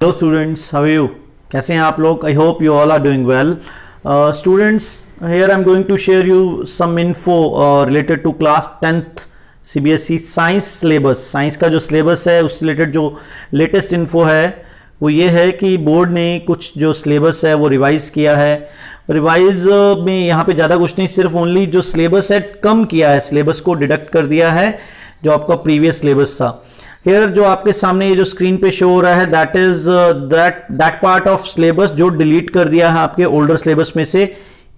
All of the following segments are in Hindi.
Hello students, how are you? कैसे हैं आप लोग? I hope you all are doing well. Students, here I am going to share you some info related to class 10th CBSE science syllabus. Science का जो सिलेबस है उससे रिलेटेड जो लेटेस्ट इन्फो है वो ये है कि बोर्ड ने कुछ जो सिलेबस है वो रिवाइज किया है. रिवाइज में यहाँ पे ज़्यादा कुछ नहीं, सिर्फ ओनली जो सिलेबस है कम किया है, सिलेबस को डिडक्ट कर दिया है जो आपका प्रीवियस सिलेबस था. हियर जो आपके सामने ये जो स्क्रीन पे शो हो रहा है that is that part of syllabus जो डिलीट कर दिया है आपके ओल्डर सिलेबस में से.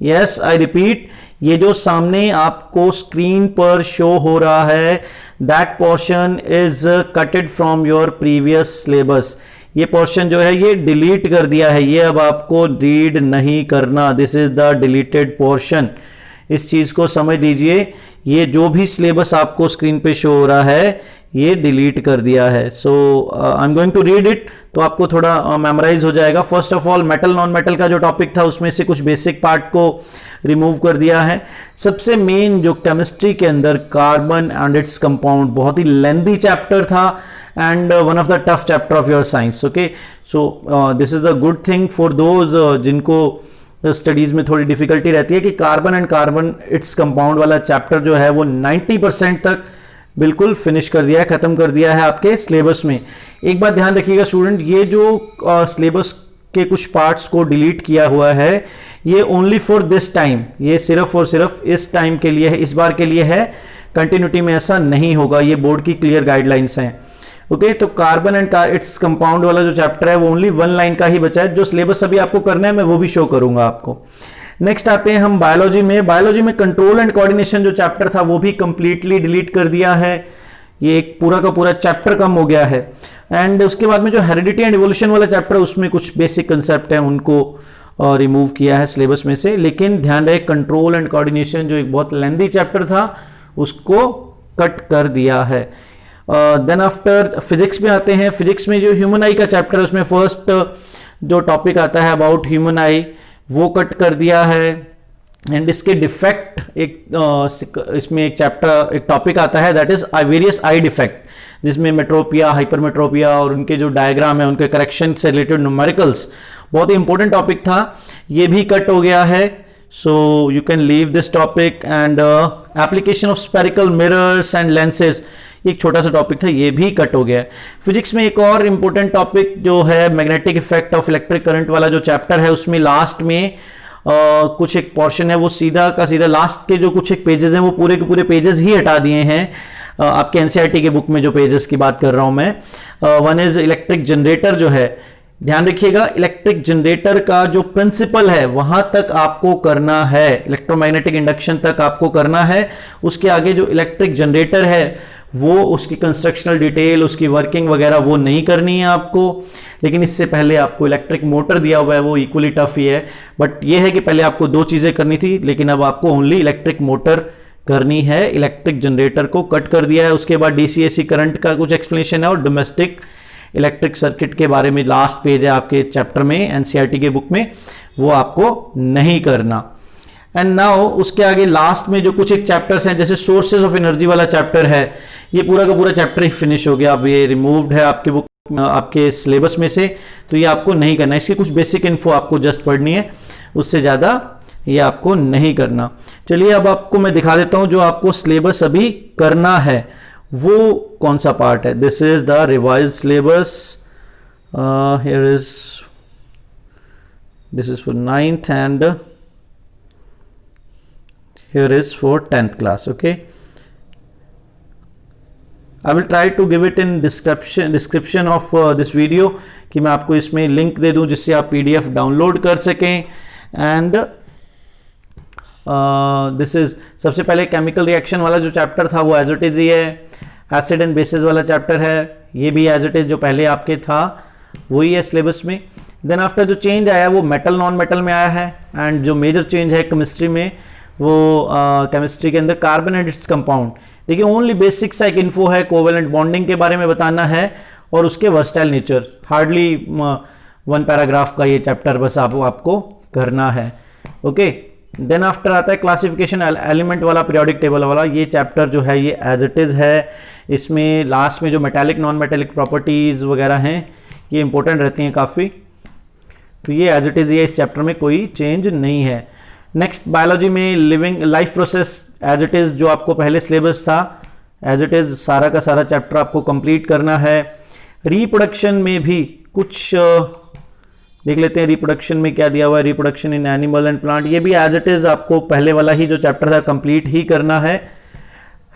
यस, आई रिपीट, ये जो सामने आपको स्क्रीन पर शो हो रहा है that portion is कटेड from your previous syllabus. ये पोर्शन जो है ये डिलीट कर दिया है, ये अब आपको रीड नहीं करना. This is the deleted portion. इस चीज को समझ लीजिए, ये जो भी सिलेबस आपको स्क्रीन पे शो हो रहा है ये डिलीट कर दिया है. So I am going to read it, तो आपको थोड़ा मेमोराइज हो जाएगा. First of all, metal non metal का जो टॉपिक था उसमें से कुछ बेसिक पार्ट को रिमूव कर दिया है. सबसे मेन जो केमिस्ट्री के अंदर कार्बन एंड इट्स कंपाउंड, बहुत ही लेंथी चैप्टर था and one of the tough chapter of your science. Okay, so this is a good thing for those जिनको स्टडीज में थोड़ी डिफिकल्टी रहती है कि carbon and carbon its compound वाला चैप्टर जो है वो 90% तक बिल्कुल फिनिश कर दिया है, खत्म कर दिया है आपके सिलेबस में. एक बात ध्यान रखिएगा स्टूडेंट, ये जो सिलेबस के कुछ पार्ट्स को डिलीट किया हुआ है ये ओनली फॉर दिस टाइम, ये सिर्फ और सिर्फ इस टाइम के लिए है, इस बार के लिए है. कंटिन्यूटी में ऐसा नहीं होगा, ये बोर्ड की क्लियर गाइडलाइंस हैं. ओके, तो कार्बन एंड इट्स कंपाउंड वाला जो चैप्टर है वो ओनली 1 लाइन का ही बचा है. जो सिलेबस अभी आपको करना है मैं वो भी शो करूंगा आपको. नेक्स्ट आते हैं हम बायोलॉजी में. बायोलॉजी में कंट्रोल एंड कोऑर्डिनेशन जो चैप्टर था वो भी कंप्लीटली डिलीट कर दिया है. ये एक पूरा का पूरा चैप्टर कम हो गया है. एंड उसके बाद में जो हेरिडिटी एंड इवोल्यूशन वाला चैप्टर है उसमें कुछ बेसिक कंसेप्ट है उनको रिमूव किया है सिलेबस में से. लेकिन ध्यान रहे, कंट्रोल एंड कोऑर्डिनेशन जो एक बहुत लेंथी चैप्टर था उसको कट कर दिया है. देन आफ्टर फिजिक्स में आते हैं. फिजिक्स में जो ह्यूमन आई का चैप्टर है उसमें फर्स्ट जो टॉपिक आता है अबाउट ह्यूमन आई वो कट कर दिया है. एंड इसके डिफेक्ट इसमें एक चैप्टर एक टॉपिक आता है that is various I defect, जिसमें मेट्रोपिया, हाइपरमेट्रोपिया और उनके जो डायग्राम है उनके करेक्शन से रिलेटेड न्यूमेरिकल्स, बहुत ही इंपॉर्टेंट टॉपिक था, ये भी कट हो गया है. So you can leave this topic. And application of spherical mirrors and lenses, एक छोटा सा टॉपिक था, ये भी कट हो गया है. फिजिक्स में एक और इंपॉर्टेंट टॉपिक जो है magnetic effect of electric current वाला जो चैप्टर है उसमें लास्ट में कुछ एक पोर्शन है वो सीधा का सीधा लास्ट के जो कुछ एक पेजेस हैं वो पूरे के पूरे पेजेस ही हटा दिए हैं. आपके एनसीईआरटी के बुक में जो पेजेस की बात कर रहा हूं मैं, वन इज इलेक्ट्रिक जनरेटर जो है. ध्यान रखिएगा, इलेक्ट्रिक जनरेटर का जो प्रिंसिपल है वहां तक आपको करना है, इलेक्ट्रोमैग्नेटिक इंडक्शन तक आपको करना है. उसके आगे जो इलेक्ट्रिक जनरेटर है वो उसकी कंस्ट्रक्शनल डिटेल, उसकी वर्किंग वगैरह वो नहीं करनी है आपको. लेकिन इससे पहले आपको इलेक्ट्रिक मोटर दिया हुआ है वो इक्वली टफ ही है. बट ये है कि पहले आपको 2 चीजें करनी थी लेकिन अब आपको ओनली इलेक्ट्रिक मोटर करनी है. इलेक्ट्रिक जनरेटर को कट कर दिया है. उसके बाद डीसी एसी करंट का कुछ एक्सप्लेनेशन है और डोमेस्टिक इलेक्ट्रिक सर्किट के बारे में लास्ट पेज है आपके चैप्टर में एनसीईआरटी के बुक में, वो आपको नहीं करना. एंड नाउ उसके आगे लास्ट में जो कुछ एक चैप्टर्स हैं जैसे सोर्सेज ऑफ एनर्जी वाला चैप्टर है, ये पूरा का पूरा चैप्टर ही फिनिश हो गया. अब ये रिमूव्ड है आपके बुक आपके सिलेबस में से, तो ये आपको नहीं करना. इसकी कुछ बेसिक इन्फो आपको जस्ट पढ़नी है, उससे ज़्यादा ये आपको नहीं करना. चलिए अब आपको मैं दिखा देता हूँ जो आपको सिलेबस अभी करना है वो कौन सा पार्ट है. This is the revise syllabus. Here is this is for 9th and here is for 10th class. Okay, I will try to give it in description of this video कि मैं आपको इसमें लिंक दे दूं जिससे आप PDF डाउनलोड कर सकें. एंड दिस इज सबसे पहले केमिकल रिएक्शन वाला जो चैप्टर था वो एज इट इज ही है. एसिड एंड बेसिस वाला चैप्टर है, ये भी एज इट इज जो पहले आपके था वही है सिलेबस में. देन आफ्टर जो चेंज आया वो मेटल नॉन मेटल में आया है. एंड जो मेजर चेंज है केमिस्ट्री में वो केमिस्ट्री के अंदर कार्बन एंड इट्स कंपाउंड. देखिए ओनली बेसिक सा एक इन्फो है, कोवेलेंट बॉन्डिंग के बारे में बताना है और उसके वर्सटाइल नेचर. हार्डली 1 पैराग्राफ का ये चैप्टर बस आपको करना है. ओके, देन आफ्टर आता है क्लासिफिकेशन एलिमेंट वाला, पीरियोडिक टेबल वाला. ये चैप्टर जो है ये एज इट इज है. इसमें लास्ट में जो मेटालिक नॉन मेटालिक प्रॉपर्टीज वगैरह हैं ये इंपॉर्टेंट रहती हैं काफ़ी। तो ये एज इट इज़ है, इस चैप्टर में कोई चेंज नहीं है। नेक्स्ट बायोलॉजी में living life process as it is, जो आपको पहले सिलेबस था एज इट इज़ सारा का सारा चैप्टर आपको कंप्लीट करना है। रिप्रोडक्शन में भी कुछ देख लेते हैं, रिप्रोडक्शन में क्या दिया हुआ है, reproduction in animal and plant, ये भी एज इट इज़ आपको पहले वाला ही जो चैप्टर था कंप्लीट ही करना है।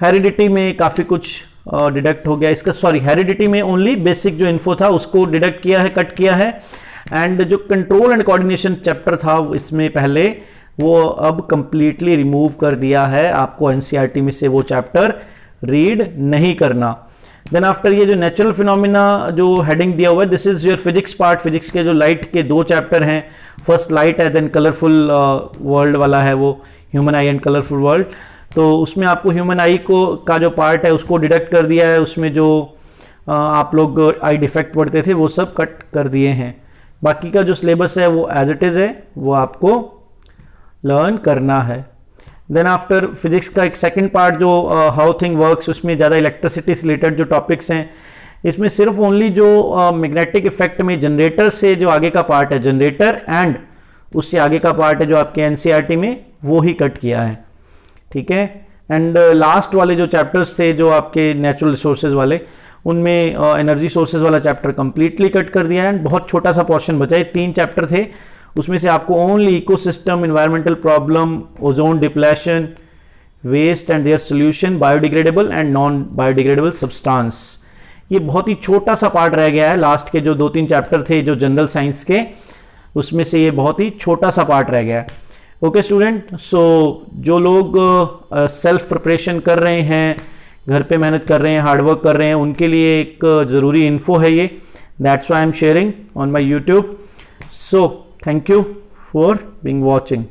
हेरिडिटी में काफ़ी कुछ डिडक्ट हो गया इसका, सॉरी हेरिडिटी में ओनली बेसिक जो इन्फो था उसको डिडक्ट किया है, कट किया है। एंड जो कंट्रोल एंड कोऑर्डिनेशन चैप्टर था इसमें पहले, वो अब कंप्लीटली रिमूव कर दिया है, आपको एनसीईआरटी में से वो चैप्टर रीड नहीं करना। देन आफ्टर ये जो नेचुरल फिनोमिना जो हेडिंग दिया हुआ है, this is your physics part. Physics के जो लाइट के 2 चैप्टर हैं, फर्स्ट लाइट है, देन कलरफुल वर्ल्ड वाला है वो, human I and colourful world. तो उसमें आपको ह्यूमन आई को का जो पार्ट है उसको डिडक्ट कर दिया है, उसमें जो आप लोग आई डिफेक्ट पढ़ते थे वो सब कट कर दिए हैं। बाकी का जो सिलेबस है वो एज इट इज़ है, वो आपको लर्न करना है। देन आफ्टर फिजिक्स का एक सेकंड पार्ट जो हाउ थिंग वर्क्स, उसमें ज़्यादा इलेक्ट्रिसिटी से रिलेटेड जो टॉपिक्स हैं, इसमें सिर्फ ओनली जो मैग्नेटिक इफेक्ट में जनरेटर से जो आगे का पार्ट है, जनरेटर एंड उससे आगे का पार्ट है जो आपके एनसीईआरटी में, वो ही कट किया है, ठीक है। एंड लास्ट वाले जो चैप्टर्स थे जो आपके नेचुरल रिसोर्सेज वाले, उनमें एनर्जी सोर्सेज वाला चैप्टर कंप्लीटली कट कर दिया है। बहुत छोटा सा पोर्शन बचा है, 3 चैप्टर थे, उसमें से आपको only ecosystem, environmental problem, ozone depletion, waste and their solution, biodegradable and non biodegradable substance, ये बहुत ही छोटा सा पार्ट रह गया है। लास्ट के जो 2-3 चैप्टर थे जो जनरल साइंस के, उसमें से ये बहुत ही छोटा सा पार्ट रह गया है। ओके स्टूडेंट, सो जो लोग सेल्फ प्रिपरेशन कर रहे हैं, घर पे मेहनत कर रहे हैं, हार्डवर्क कर रहे हैं, उनके लिए एक ज़रूरी इन्फो है ये, that's why I am sharing on my YouTube. So thank you for being watching.